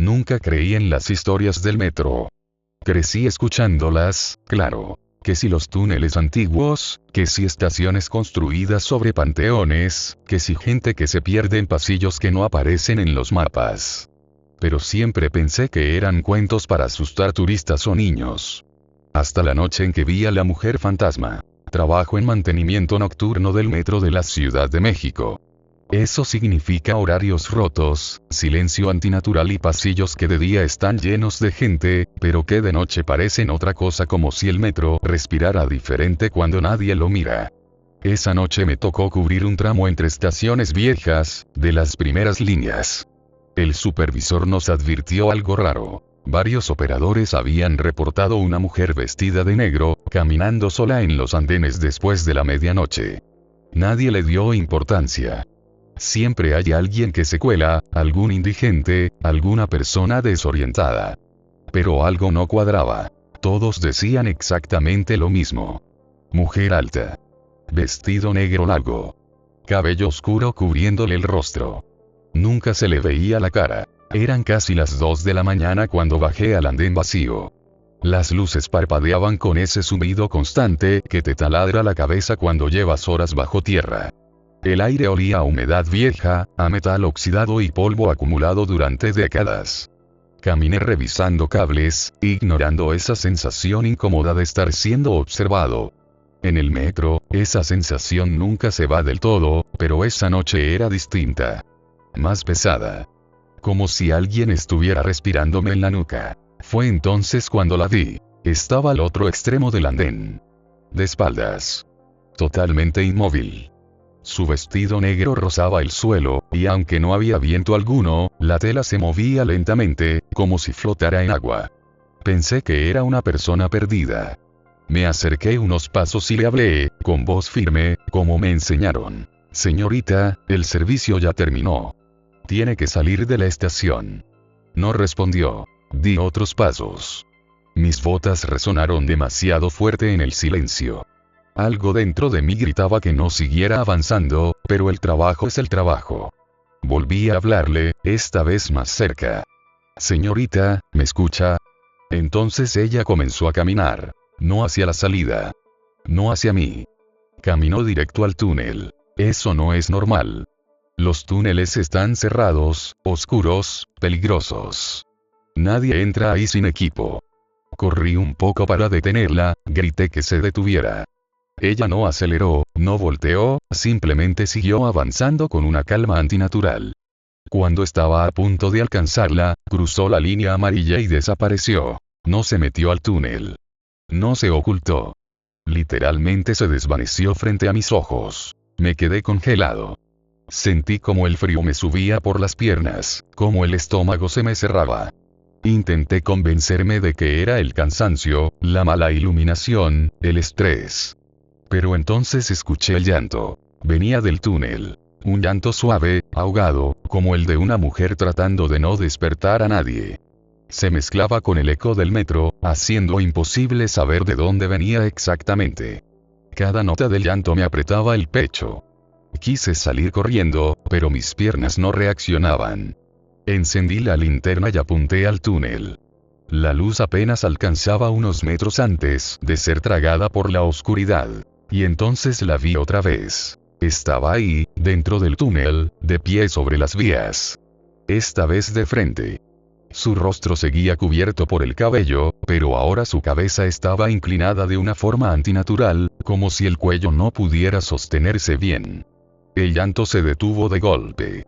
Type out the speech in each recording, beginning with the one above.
Nunca creí en las historias del metro. Crecí escuchándolas, claro. Que si los túneles antiguos, que si estaciones construidas sobre panteones, que si gente que se pierde en pasillos que no aparecen en los mapas. Pero siempre pensé que eran cuentos para asustar turistas o niños. Hasta la noche en que vi a la mujer fantasma. Trabajo en mantenimiento nocturno del metro de la Ciudad de México. Eso significa horarios rotos, silencio antinatural y pasillos que de día están llenos de gente, pero que de noche parecen otra cosa, como si el metro respirara diferente cuando nadie lo mira. Esa noche me tocó cubrir un tramo entre estaciones viejas, de las primeras líneas. El supervisor nos advirtió algo raro. Varios operadores habían reportado una mujer vestida de negro, caminando sola en los andenes después de la medianoche. Nadie le dio importancia. Siempre hay alguien que se cuela, algún indigente, alguna persona desorientada. Pero algo no cuadraba. Todos decían exactamente lo mismo. Mujer alta. Vestido negro largo. Cabello oscuro cubriéndole el rostro. Nunca se le veía la cara. Eran casi las 2 de la mañana cuando bajé al andén vacío. Las luces parpadeaban con ese zumbido constante que te taladra la cabeza cuando llevas horas bajo tierra. El aire olía a humedad vieja, a metal oxidado y polvo acumulado durante décadas. Caminé revisando cables, ignorando esa sensación incómoda de estar siendo observado. En el metro, esa sensación nunca se va del todo, pero esa noche era distinta. Más pesada. Como si alguien estuviera respirándome en la nuca. Fue entonces cuando la vi. Estaba al otro extremo del andén. De espaldas. Totalmente inmóvil. Su vestido negro rozaba el suelo, y aunque no había viento alguno, la tela se movía lentamente, como si flotara en agua. Pensé que era una persona perdida. Me acerqué unos pasos y le hablé, con voz firme, como me enseñaron. Señorita, el servicio ya terminó. Tiene que salir de la estación. No respondió. Di otros pasos. Mis botas resonaron demasiado fuerte en el silencio. Algo dentro de mí gritaba que no siguiera avanzando, pero el trabajo es el trabajo. Volví a hablarle, esta vez más cerca. Señorita, ¿me escucha? Entonces ella comenzó a caminar. No hacia la salida. No hacia mí. Caminó directo al túnel. Eso no es normal. Los túneles están cerrados, oscuros, peligrosos. Nadie entra ahí sin equipo. Corrí un poco para detenerla, grité que se detuviera. Ella no aceleró, no volteó, simplemente siguió avanzando con una calma antinatural. Cuando estaba a punto de alcanzarla, cruzó la línea amarilla y desapareció. No se metió al túnel. No se ocultó. Literalmente se desvaneció frente a mis ojos. Me quedé congelado. Sentí como el frío me subía por las piernas, como el estómago se me cerraba. Intenté convencerme de que era el cansancio, la mala iluminación, el estrés. Pero entonces escuché el llanto. Venía del túnel. Un llanto suave, ahogado, como el de una mujer tratando de no despertar a nadie. Se mezclaba con el eco del metro, haciendo imposible saber de dónde venía exactamente. Cada nota del llanto me apretaba el pecho. Quise salir corriendo, pero mis piernas no reaccionaban. Encendí la linterna y apunté al túnel. La luz apenas alcanzaba unos metros antes de ser tragada por la oscuridad. Y entonces la vi otra vez. Estaba ahí, dentro del túnel, de pie sobre las vías. Esta vez de frente. Su rostro seguía cubierto por el cabello, pero ahora su cabeza estaba inclinada de una forma antinatural, como si el cuello no pudiera sostenerse bien. El llanto se detuvo de golpe.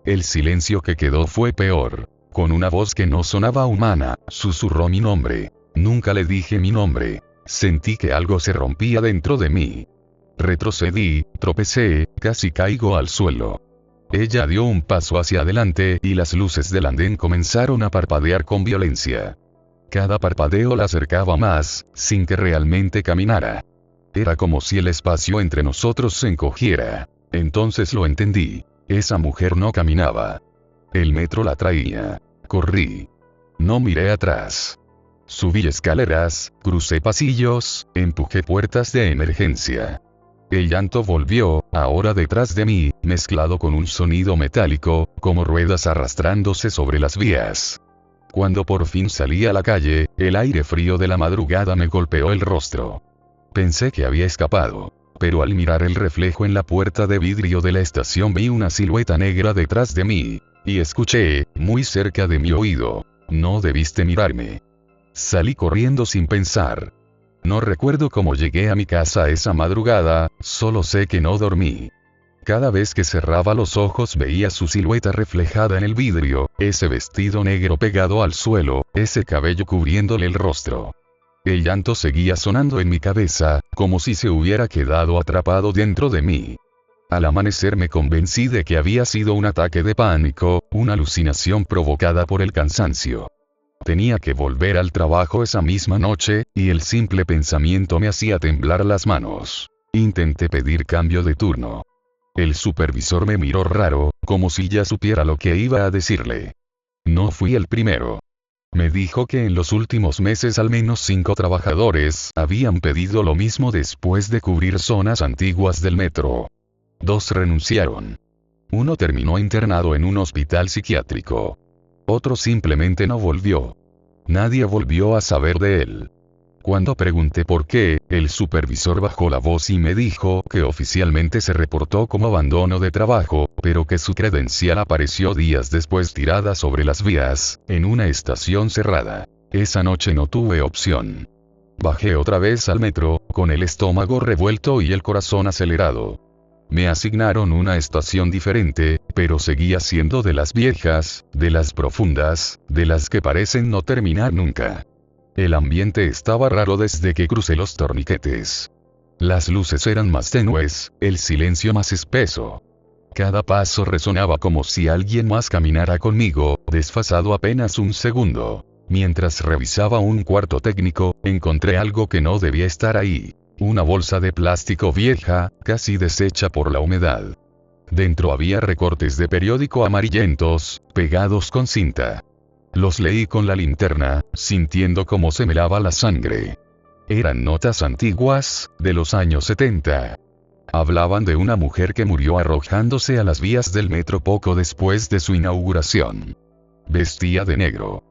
El silencio que quedó fue peor. Con una voz que no sonaba humana, susurró mi nombre. Nunca le dije mi nombre. Sentí que algo se rompía dentro de mí. Retrocedí, tropecé, casi caigo al suelo. Ella dio un paso hacia adelante y las luces del andén comenzaron a parpadear con violencia. Cada parpadeo la acercaba más, sin que realmente caminara. Era como si el espacio entre nosotros se encogiera. Entonces lo entendí. Esa mujer no caminaba. El metro la traía. Corrí. No miré atrás. Subí escaleras, crucé pasillos, empujé puertas de emergencia. El llanto volvió, ahora detrás de mí, mezclado con un sonido metálico, como ruedas arrastrándose sobre las vías. Cuando por fin salí a la calle, el aire frío de la madrugada me golpeó el rostro. Pensé que había escapado. Pero al mirar el reflejo en la puerta de vidrio de la estación vi una silueta negra detrás de mí. Y escuché, muy cerca de mi oído: no debiste mirarme. Salí corriendo sin pensar. No recuerdo cómo llegué a mi casa esa madrugada, solo sé que no dormí. Cada vez que cerraba los ojos veía su silueta reflejada en el vidrio, ese vestido negro pegado al suelo, ese cabello cubriéndole el rostro. El llanto seguía sonando en mi cabeza, como si se hubiera quedado atrapado dentro de mí. Al amanecer me convencí de que había sido un ataque de pánico, una alucinación provocada por el cansancio. Tenía que volver al trabajo esa misma noche, y el simple pensamiento me hacía temblar las manos. Intenté pedir cambio de turno. El supervisor me miró raro, como si ya supiera lo que iba a decirle. No fui el primero. Me dijo que en los últimos meses al menos 5 trabajadores habían pedido lo mismo después de cubrir zonas antiguas del metro. 2 renunciaron. Uno terminó internado en un hospital psiquiátrico. Otro simplemente no volvió. Nadie volvió a saber de él. Cuando pregunté por qué, el supervisor bajó la voz y me dijo que oficialmente se reportó como abandono de trabajo, pero que su credencial apareció días después tirada sobre las vías, en una estación cerrada. Esa noche no tuve opción. Bajé otra vez al metro, con el estómago revuelto y el corazón acelerado. Me asignaron una estación diferente, pero seguía siendo de las viejas, de las profundas, de las que parecen no terminar nunca. El ambiente estaba raro desde que crucé los torniquetes. Las luces eran más tenues, el silencio más espeso. Cada paso resonaba como si alguien más caminara conmigo, desfasado apenas un segundo. Mientras revisaba un cuarto técnico, encontré algo que no debía estar ahí. Una bolsa de plástico vieja, casi deshecha por la humedad. Dentro había recortes de periódico amarillentos, pegados con cinta. Los leí con la linterna, sintiendo cómo se me helaba la sangre. Eran notas antiguas, de los años 70. Hablaban de una mujer que murió arrojándose a las vías del metro poco después de su inauguración. Vestía de negro.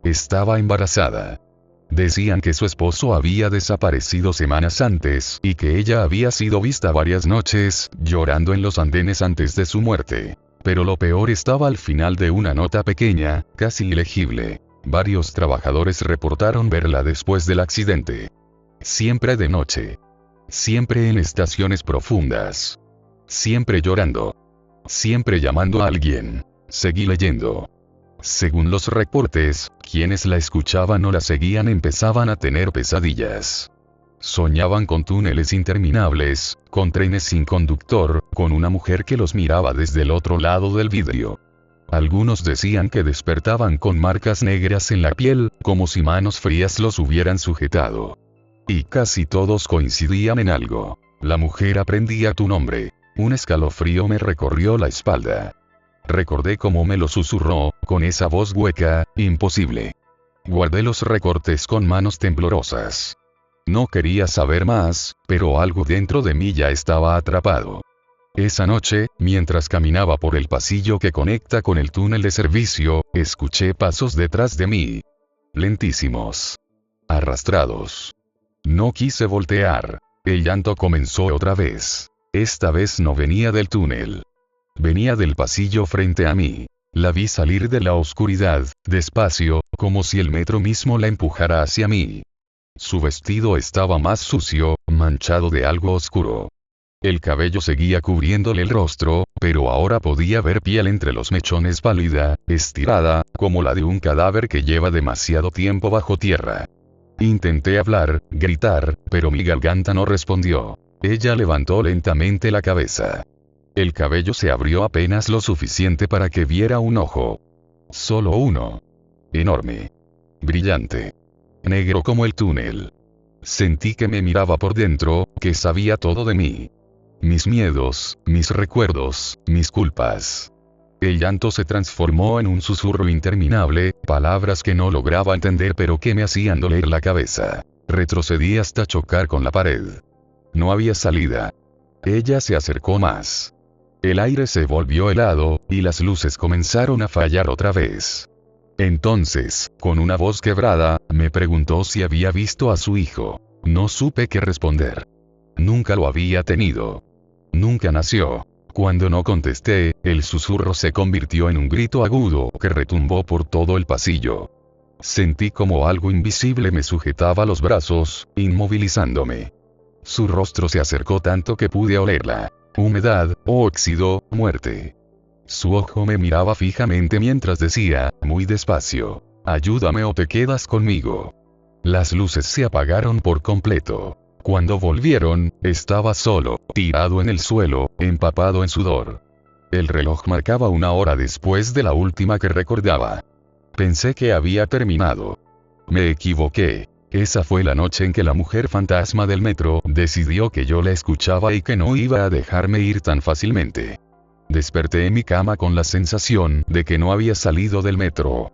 Estaba embarazada. Decían que su esposo había desaparecido semanas antes, y que ella había sido vista varias noches, llorando en los andenes antes de su muerte. Pero lo peor estaba al final de una nota pequeña, casi ilegible. Varios trabajadores reportaron verla después del accidente. Siempre de noche. Siempre en estaciones profundas. Siempre llorando. Siempre llamando a alguien. Seguí leyendo. Según los reportes, quienes la escuchaban o la seguían empezaban a tener pesadillas. Soñaban con túneles interminables, con trenes sin conductor, con una mujer que los miraba desde el otro lado del vidrio. Algunos decían que despertaban con marcas negras en la piel, como si manos frías los hubieran sujetado. Y casi todos coincidían en algo. La mujer aprendía tu nombre. Un escalofrío me recorrió la espalda. Recordé cómo me lo susurró, con esa voz hueca, imposible. Guardé los recortes con manos temblorosas. No quería saber más, pero algo dentro de mí ya estaba atrapado. Esa noche, mientras caminaba por el pasillo que conecta con el túnel de servicio, escuché pasos detrás de mí. Lentísimos. Arrastrados. No quise voltear. El llanto comenzó otra vez. Esta vez no venía del túnel. Venía del pasillo frente a mí. La vi salir de la oscuridad, despacio, como si el metro mismo la empujara hacia mí. Su vestido estaba más sucio, manchado de algo oscuro. El cabello seguía cubriéndole el rostro, pero ahora podía ver piel entre los mechones pálida, estirada, como la de un cadáver que lleva demasiado tiempo bajo tierra. Intenté hablar, gritar, pero mi garganta no respondió. Ella levantó lentamente la cabeza. El cabello se abrió apenas lo suficiente para que viera un ojo. Solo uno. Enorme. Brillante. Negro como el túnel. Sentí que me miraba por dentro, que sabía todo de mí. Mis miedos, mis recuerdos, mis culpas. El llanto se transformó en un susurro interminable, palabras que no lograba entender pero que me hacían doler la cabeza. Retrocedí hasta chocar con la pared. No había salida. Ella se acercó más. El aire se volvió helado, y las luces comenzaron a fallar otra vez. Entonces, con una voz quebrada, me preguntó si había visto a su hijo. No supe qué responder. Nunca lo había tenido. Nunca nació. Cuando no contesté, el susurro se convirtió en un grito agudo que retumbó por todo el pasillo. Sentí como algo invisible me sujetaba los brazos, inmovilizándome. Su rostro se acercó tanto que pude olerla. Humedad, óxido, muerte. Su ojo me miraba fijamente mientras decía, muy despacio, ayúdame o te quedas conmigo. Las luces se apagaron por completo. Cuando volvieron, estaba solo, tirado en el suelo, empapado en sudor. El reloj marcaba 1 hora después de la última que recordaba. Pensé que había terminado. Me equivoqué. Esa fue la noche en que la mujer fantasma del metro decidió que yo la escuchaba y que no iba a dejarme ir tan fácilmente. Desperté en mi cama con la sensación de que no había salido del metro.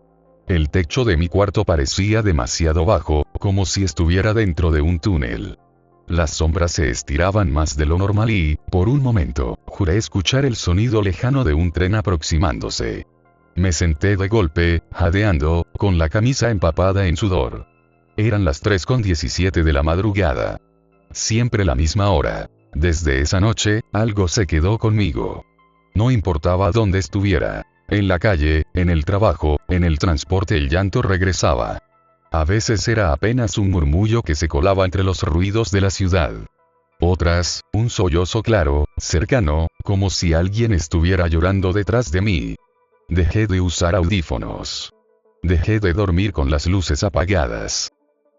El techo de mi cuarto parecía demasiado bajo, como si estuviera dentro de un túnel. Las sombras se estiraban más de lo normal y, por un momento, juré escuchar el sonido lejano de un tren aproximándose. Me senté de golpe, jadeando, con la camisa empapada en sudor. Eran las 3:17 de la madrugada. Siempre la misma hora. Desde esa noche, algo se quedó conmigo. No importaba dónde estuviera. En la calle, en el trabajo, en el transporte el llanto regresaba. A veces era apenas un murmullo que se colaba entre los ruidos de la ciudad. Otras, un sollozo claro, cercano, como si alguien estuviera llorando detrás de mí. Dejé de usar audífonos. Dejé de dormir con las luces apagadas.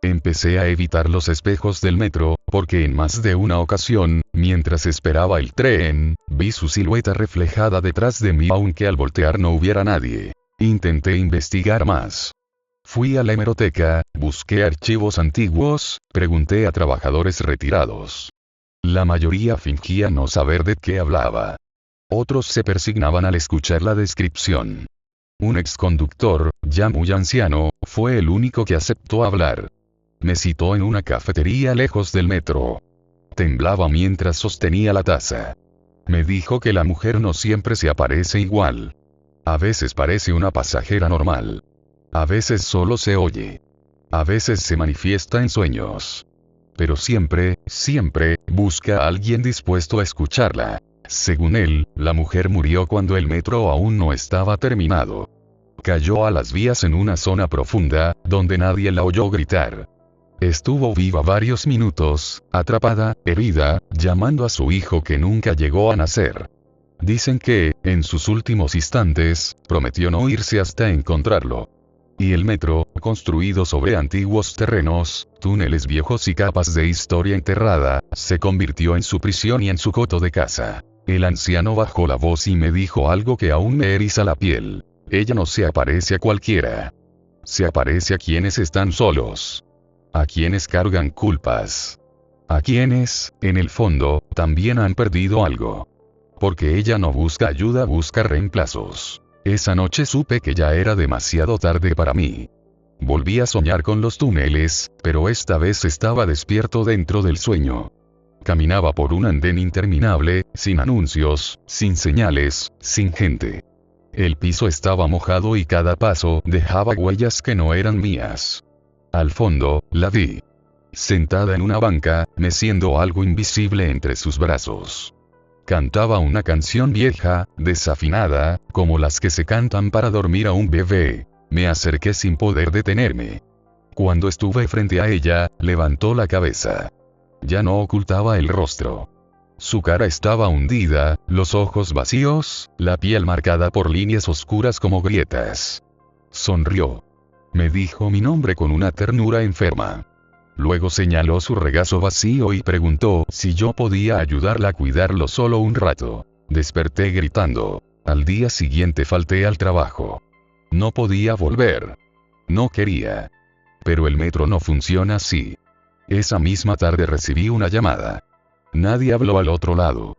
Empecé a evitar los espejos del metro, porque en más de una ocasión, mientras esperaba el tren, vi su silueta reflejada detrás de mí aunque al voltear no hubiera nadie. Intenté investigar más. Fui a la hemeroteca, busqué archivos antiguos, pregunté a trabajadores retirados. La mayoría fingía no saber de qué hablaba. Otros se persignaban al escuchar la descripción. Un exconductor, ya muy anciano, fue el único que aceptó hablar. Me citó en una cafetería lejos del metro. Temblaba mientras sostenía la taza. Me dijo que la mujer no siempre se aparece igual. A veces parece una pasajera normal. A veces solo se oye. A veces se manifiesta en sueños. Pero siempre, siempre, busca a alguien dispuesto a escucharla. Según él, la mujer murió cuando el metro aún no estaba terminado. Cayó a las vías en una zona profunda, donde nadie la oyó gritar. Estuvo viva varios minutos, atrapada, herida, llamando a su hijo que nunca llegó a nacer. Dicen que, en sus últimos instantes, prometió no irse hasta encontrarlo. Y el metro, construido sobre antiguos terrenos, túneles viejos y capas de historia enterrada, se convirtió en su prisión y en su coto de caza. El anciano bajó la voz y me dijo algo que aún me eriza la piel. Ella no se aparece a cualquiera. Se aparece a quienes están solos. A quienes cargan culpas. A quienes, en el fondo, también han perdido algo. Porque ella no busca ayuda, busca reemplazos. Esa noche supe que ya era demasiado tarde para mí. Volví a soñar con los túneles, pero esta vez estaba despierto dentro del sueño. Caminaba por un andén interminable, sin anuncios, sin señales, sin gente. El piso estaba mojado y cada paso dejaba huellas que no eran mías. Al fondo, la vi. Sentada en una banca, meciendo algo invisible entre sus brazos. Cantaba una canción vieja, desafinada, como las que se cantan para dormir a un bebé. Me acerqué sin poder detenerme. Cuando estuve frente a ella, levantó la cabeza. Ya no ocultaba el rostro. Su cara estaba hundida, los ojos vacíos, la piel marcada por líneas oscuras como grietas. Sonrió. Me dijo mi nombre con una ternura enferma. Luego señaló su regazo vacío y preguntó si yo podía ayudarla a cuidarlo solo un rato. Desperté gritando. Al día siguiente falté al trabajo. No podía volver. No quería. Pero el metro no funciona así. Esa misma tarde recibí una llamada. Nadie habló al otro lado.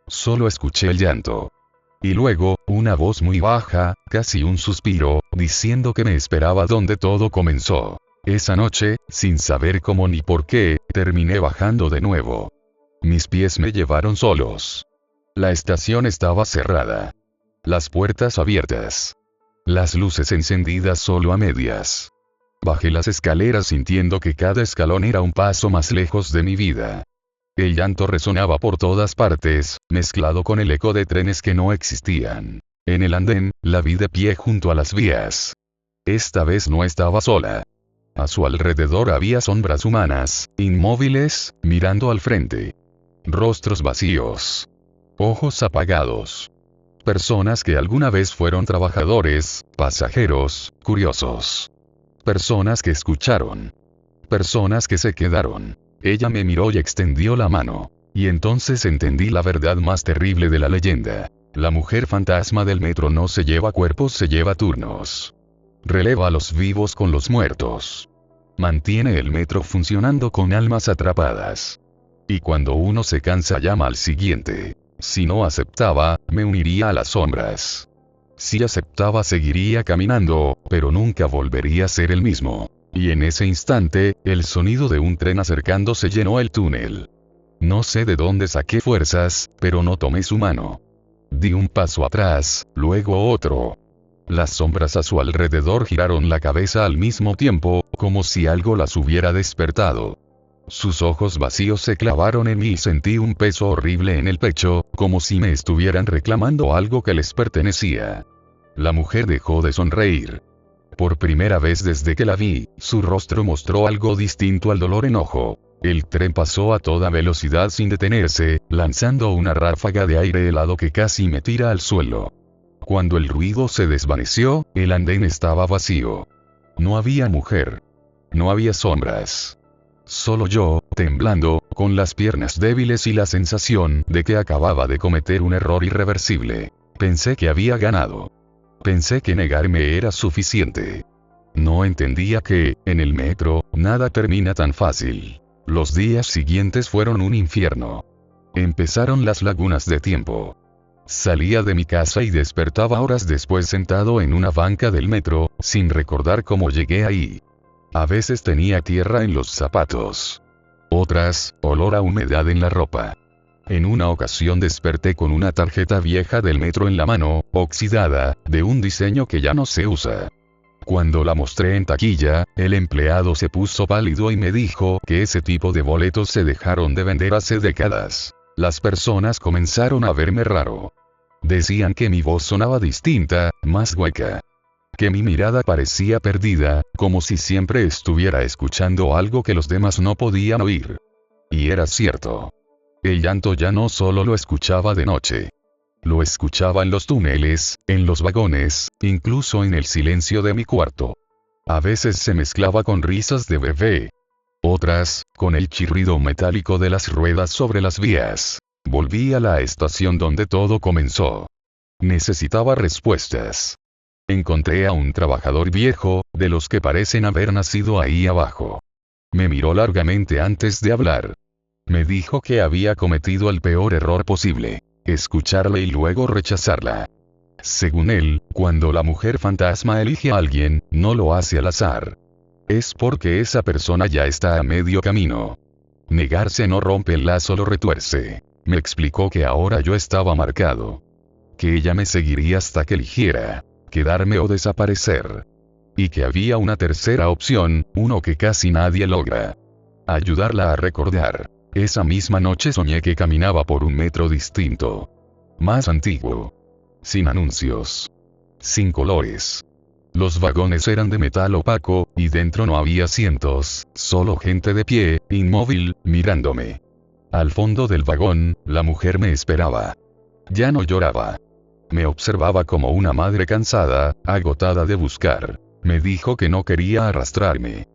Solo escuché el llanto. Y luego, una voz muy baja, casi un suspiro, diciendo que me esperaba donde todo comenzó. Esa noche, sin saber cómo ni por qué, terminé bajando de nuevo. Mis pies me llevaron solos. La estación estaba cerrada. Las puertas abiertas. las luces encendidas solo a medias. Bajé las escaleras sintiendo que cada escalón era un paso más lejos de mi vida. El llanto resonaba por todas partes, mezclado con el eco de trenes que no existían. En el andén, la vi de pie junto a las vías. Esta vez no estaba sola. A su alrededor había sombras humanas, inmóviles, mirando al frente. Rostros vacíos. Ojos apagados. Personas que alguna vez fueron trabajadores, pasajeros, curiosos. Personas que escucharon. Personas que se quedaron. Ella me miró y extendió la mano. Y entonces entendí la verdad más terrible de la leyenda. La mujer fantasma del metro no se lleva cuerpos, se lleva turnos. Releva a los vivos con los muertos. Mantiene el metro funcionando con almas atrapadas. Y cuando uno se cansa llama al siguiente. Si no aceptaba, me uniría a las sombras. Si aceptaba seguiría caminando, pero nunca volvería a ser el mismo. Y en ese instante, el sonido de un tren acercándose llenó el túnel. No sé de dónde saqué fuerzas, pero no tomé su mano. Di un paso atrás, luego otro. Las sombras a su alrededor giraron la cabeza al mismo tiempo, como si algo las hubiera despertado. Sus ojos vacíos se clavaron en mí y sentí un peso horrible en el pecho, como si me estuvieran reclamando algo que les pertenecía. La mujer dejó de sonreír. Por primera vez desde que la vi, su rostro mostró algo distinto al dolor enojo. El tren pasó a toda velocidad sin detenerse, lanzando una ráfaga de aire helado que casi me tira al suelo. Cuando el ruido se desvaneció, el andén estaba vacío. No había mujer. No había sombras. Solo yo, temblando, con las piernas débiles y la sensación de que acababa de cometer un error irreversible. Pensé que había ganado. Pensé que negarme era suficiente. No entendía que, en el metro, nada termina tan fácil. Los días siguientes fueron un infierno. Empezaron las lagunas de tiempo. Salía de mi casa y despertaba horas después sentado en una banca del metro, sin recordar cómo llegué ahí. A veces tenía tierra en los zapatos. Otras, olor a humedad en la ropa. En una ocasión desperté con una tarjeta vieja del metro en la mano, oxidada, de un diseño que ya no se usa. Cuando la mostré en taquilla, el empleado se puso pálido y me dijo que ese tipo de boletos se dejaron de vender hace décadas. Las personas comenzaron a verme raro. Decían que mi voz sonaba distinta, más hueca. Que mi mirada parecía perdida, como si siempre estuviera escuchando algo que los demás no podían oír. Y era cierto. El llanto ya no solo lo escuchaba de noche. Lo escuchaba en los túneles, en los vagones, incluso en el silencio de mi cuarto. A veces se mezclaba con risas de bebé. Otras, con el chirrido metálico de las ruedas sobre las vías. Volví a la estación donde todo comenzó. Necesitaba respuestas. Encontré a un trabajador viejo, de los que parecen haber nacido ahí abajo. Me miró largamente antes de hablar. Me dijo que había cometido el peor error posible. Escucharla y luego rechazarla. Según él, cuando la mujer fantasma elige a alguien, no lo hace al azar. Es porque esa persona ya está a medio camino. Negarse no rompe el lazo, lo retuerce. Me explicó que ahora yo estaba marcado. Que ella me seguiría hasta que eligiera. Quedarme o desaparecer. Y que había una tercera opción, uno que casi nadie logra. Ayudarla a recordar. Esa misma noche soñé que caminaba por un metro distinto. Más antiguo. Sin anuncios. Sin colores. Los vagones eran de metal opaco, y dentro no había asientos, solo gente de pie, inmóvil, mirándome. Al fondo del vagón, la mujer me esperaba. Ya no lloraba. Me observaba como una madre cansada, agotada de buscar. Me dijo que no quería arrastrarme.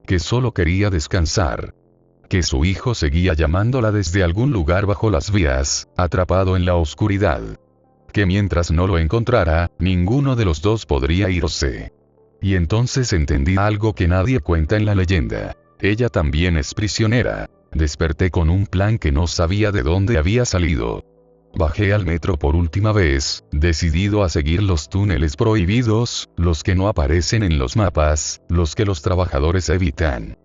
Que solo quería descansar. Que su hijo seguía llamándola desde algún lugar bajo las vías, atrapado en la oscuridad. Que mientras no lo encontrara, ninguno de los dos podría irse. Y entonces entendí algo que nadie cuenta en la leyenda. Ella también es prisionera. Desperté con un plan que no sabía de dónde había salido. Bajé al metro por última vez, decidido a seguir los túneles prohibidos, los que no aparecen en los mapas, los que los trabajadores evitan.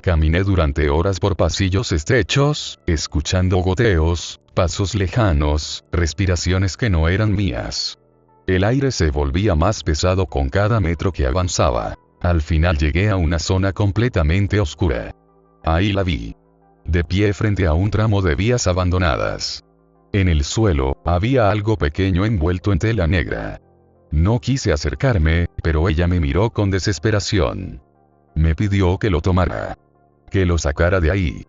Caminé durante horas por pasillos estrechos, escuchando goteos, pasos lejanos, respiraciones que no eran mías. El aire se volvía más pesado con cada metro que avanzaba. Al final llegué a una zona completamente oscura. Ahí la vi. De pie frente a un tramo de vías abandonadas. En el suelo, había algo pequeño envuelto en tela negra. No quise acercarme, pero ella me miró con desesperación. Me pidió que lo tomara. Que lo sacara de ahí.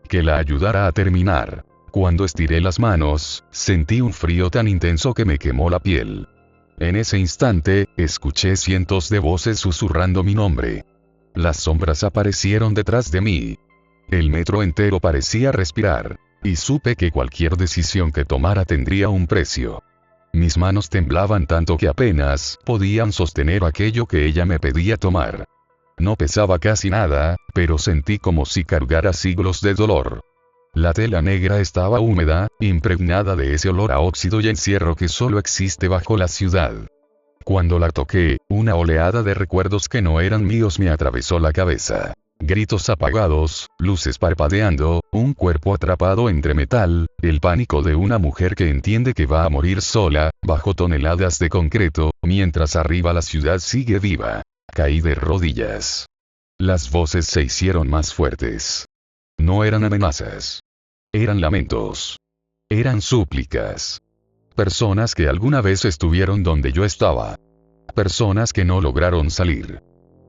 Que la ayudara a terminar. Cuando estiré las manos, sentí un frío tan intenso que me quemó la piel. En ese instante, escuché cientos de voces susurrando mi nombre. Las sombras aparecieron detrás de mí. El metro entero parecía respirar. Y supe que cualquier decisión que tomara tendría un precio. Mis manos temblaban tanto que apenas podían sostener aquello que ella me pedía tomar. No pesaba casi nada, pero sentí como si cargara siglos de dolor. La tela negra estaba húmeda, impregnada de ese olor a óxido y encierro que solo existe bajo la ciudad. Cuando la toqué, una oleada de recuerdos que no eran míos me atravesó la cabeza. Gritos apagados, luces parpadeando, un cuerpo atrapado entre metal, el pánico de una mujer que entiende que va a morir sola, bajo toneladas de concreto, mientras arriba la ciudad sigue viva. Caí de rodillas. Las voces se hicieron más fuertes. No eran amenazas. Eran lamentos. Eran súplicas. Personas que alguna vez estuvieron donde yo estaba. Personas que no lograron salir.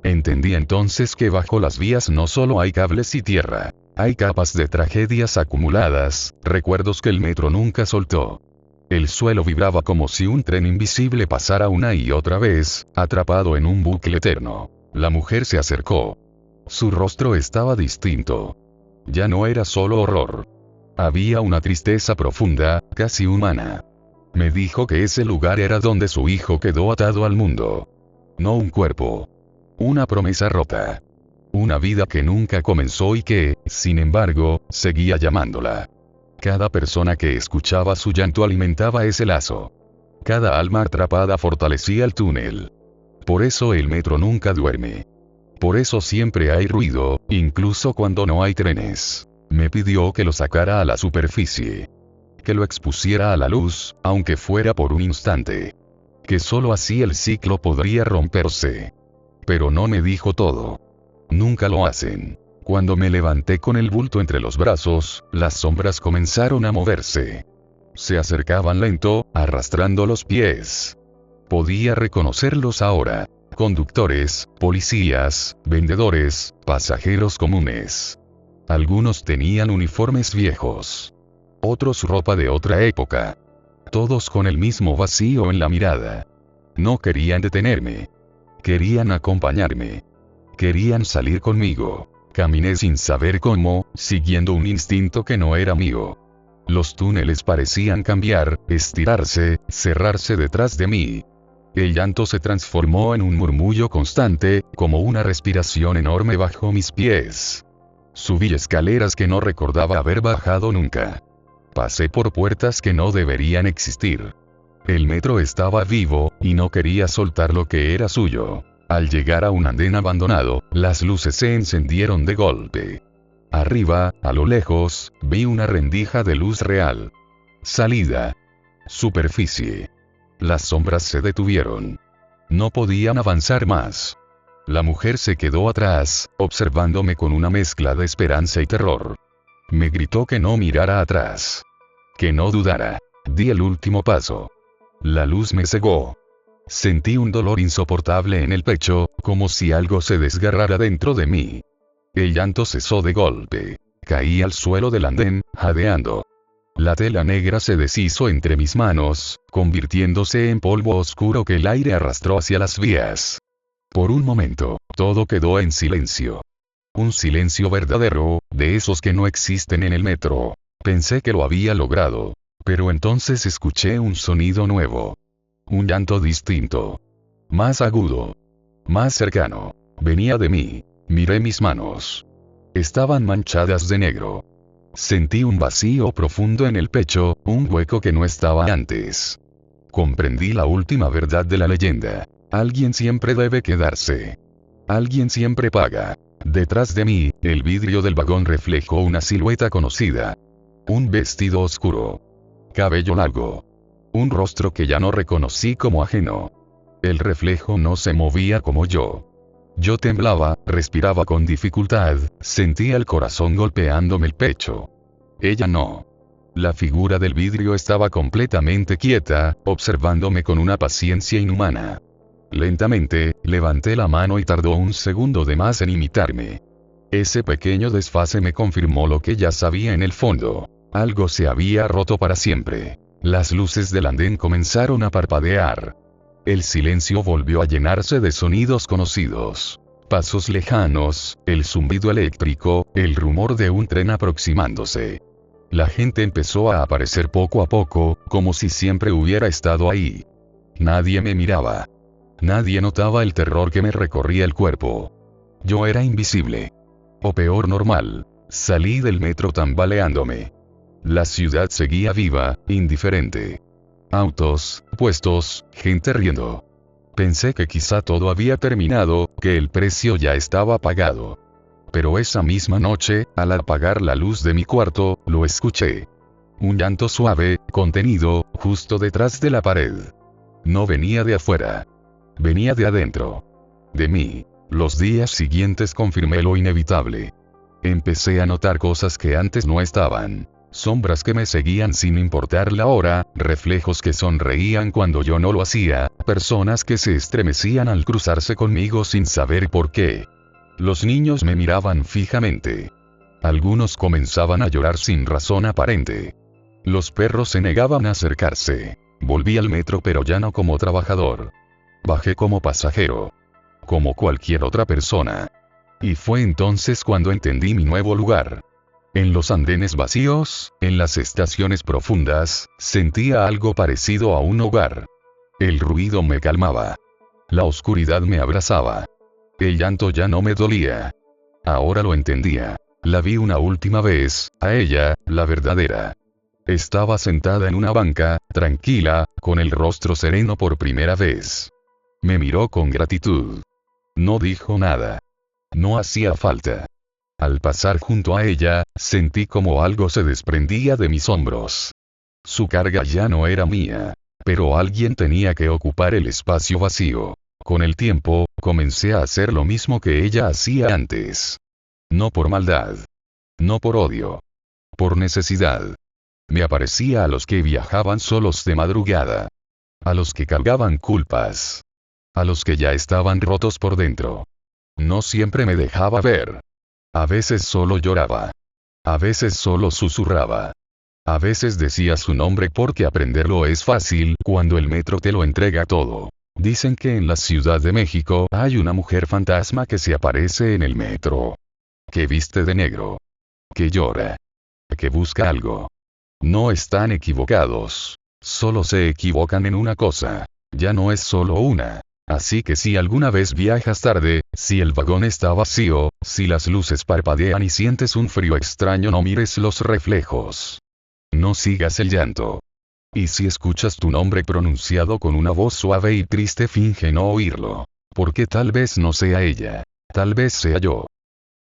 Entendí entonces que bajo las vías no solo hay cables y tierra. Hay capas de tragedias acumuladas, recuerdos que el metro nunca soltó. El suelo vibraba como si un tren invisible pasara una y otra vez, atrapado en un bucle eterno. La mujer se acercó. Su rostro estaba distinto. Ya no era solo horror. Había una tristeza profunda, casi humana. Me dijo que ese lugar era donde su hijo quedó atado al mundo. No un cuerpo. Una promesa rota. Una vida que nunca comenzó y que, sin embargo, seguía llamándola. Cada persona que escuchaba su llanto alimentaba ese lazo. Cada alma atrapada fortalecía el túnel. Por eso el metro nunca duerme. Por eso siempre hay ruido, incluso cuando no hay trenes. Me pidió que lo sacara a la superficie. Que lo expusiera a la luz, aunque fuera por un instante. Que solo así el ciclo podría romperse. Pero no me dijo todo. Nunca lo hacen. Cuando me levanté con el bulto entre los brazos, las sombras comenzaron a moverse. Se acercaban lento, arrastrando los pies. Podía reconocerlos ahora. Conductores, policías, vendedores, pasajeros comunes. Algunos tenían uniformes viejos. Otros ropa de otra época. Todos con el mismo vacío en la mirada. No querían detenerme. Querían acompañarme. Querían salir conmigo. Caminé sin saber cómo, siguiendo un instinto que no era mío. Los túneles parecían cambiar, estirarse, cerrarse detrás de mí. El llanto se transformó en un murmullo constante, como una respiración enorme bajo mis pies. Subí escaleras que no recordaba haber bajado nunca. Pasé por puertas que no deberían existir. El metro estaba vivo, y no quería soltar lo que era suyo. Al llegar a un andén abandonado, las luces se encendieron de golpe. Arriba, a lo lejos, vi una rendija de luz real. Salida. Superficie. Las sombras se detuvieron. No podían avanzar más. La mujer se quedó atrás, observándome con una mezcla de esperanza y terror. Me gritó que no mirara atrás. Que no dudara. Di el último paso. La luz me cegó. Sentí un dolor insoportable en el pecho, como si algo se desgarrara dentro de mí. El llanto cesó de golpe. Caí al suelo del andén, jadeando. La tela negra se deshizo entre mis manos, convirtiéndose en polvo oscuro que el aire arrastró hacia las vías. Por un momento, todo quedó en silencio. Un silencio verdadero, de esos que no existen en el metro. Pensé que lo había logrado. Pero entonces escuché un sonido nuevo. Un llanto distinto. Más agudo. Más cercano. Venía de mí. Miré mis manos. Estaban manchadas de negro. Sentí un vacío profundo en el pecho, un hueco que no estaba antes. Comprendí la última verdad de la leyenda. Alguien siempre debe quedarse. Alguien siempre paga. Detrás de mí, el vidrio del vagón reflejó una silueta conocida. Un vestido oscuro. Cabello largo. Un rostro que ya no reconocí como ajeno. El reflejo no se movía como yo. Yo temblaba, respiraba con dificultad, sentía el corazón golpeándome el pecho. Ella no. La figura del vidrio estaba completamente quieta, observándome con una paciencia inhumana. Lentamente, levanté la mano y tardó un segundo de más en imitarme. Ese pequeño desfase me confirmó lo que ya sabía en el fondo. Algo se había roto para siempre. Las luces del andén comenzaron a parpadear. El silencio volvió a llenarse de sonidos conocidos. Pasos lejanos, el zumbido eléctrico, el rumor de un tren aproximándose. La gente empezó a aparecer poco a poco, como si siempre hubiera estado ahí. Nadie me miraba. Nadie notaba el terror que me recorría el cuerpo. Yo era invisible. O peor, normal. Salí del metro tambaleándome. La ciudad seguía viva, indiferente. Autos, puestos, gente riendo. Pensé que quizá todo había terminado, que el precio ya estaba pagado. Pero esa misma noche, al apagar la luz de mi cuarto, lo escuché. Un llanto suave, contenido, justo detrás de la pared. No venía de afuera. Venía de adentro. De mí. Los días siguientes confirmé lo inevitable. Empecé a notar cosas que antes no estaban. Sombras que me seguían sin importar la hora, reflejos que sonreían cuando yo no lo hacía, personas que se estremecían al cruzarse conmigo sin saber por qué. Los niños me miraban fijamente. Algunos comenzaban a llorar sin razón aparente. Los perros se negaban a acercarse. Volví al metro, pero ya no como trabajador. Bajé como pasajero. Como cualquier otra persona. Y fue entonces cuando entendí mi nuevo lugar. En los andenes vacíos, en las estaciones profundas, sentía algo parecido a un hogar. El ruido me calmaba. La oscuridad me abrazaba. El llanto ya no me dolía. Ahora lo entendía. La vi una última vez, a ella, la verdadera. Estaba sentada en una banca, tranquila, con el rostro sereno por primera vez. Me miró con gratitud. No dijo nada. No hacía falta. Al pasar junto a ella, sentí como algo se desprendía de mis hombros. Su carga ya no era mía. Pero alguien tenía que ocupar el espacio vacío. Con el tiempo, comencé a hacer lo mismo que ella hacía antes. No por maldad. No por odio. Por necesidad. Me aparecía a los que viajaban solos de madrugada. A los que cargaban culpas. A los que ya estaban rotos por dentro. No siempre me dejaba ver. A veces solo lloraba. A veces solo susurraba. A veces decía su nombre porque aprenderlo es fácil cuando el metro te lo entrega todo. Dicen que en la Ciudad de México hay una mujer fantasma que se aparece en el metro. Que viste de negro. Que llora. Que busca algo. No están equivocados. Solo se equivocan en una cosa. Ya no es solo una. Así que si alguna vez viajas tarde, si el vagón está vacío, si las luces parpadean y sientes un frío extraño, no mires los reflejos. No sigas el llanto. Y si escuchas tu nombre pronunciado con una voz suave y triste, finge no oírlo. Porque tal vez no sea ella. Tal vez sea yo.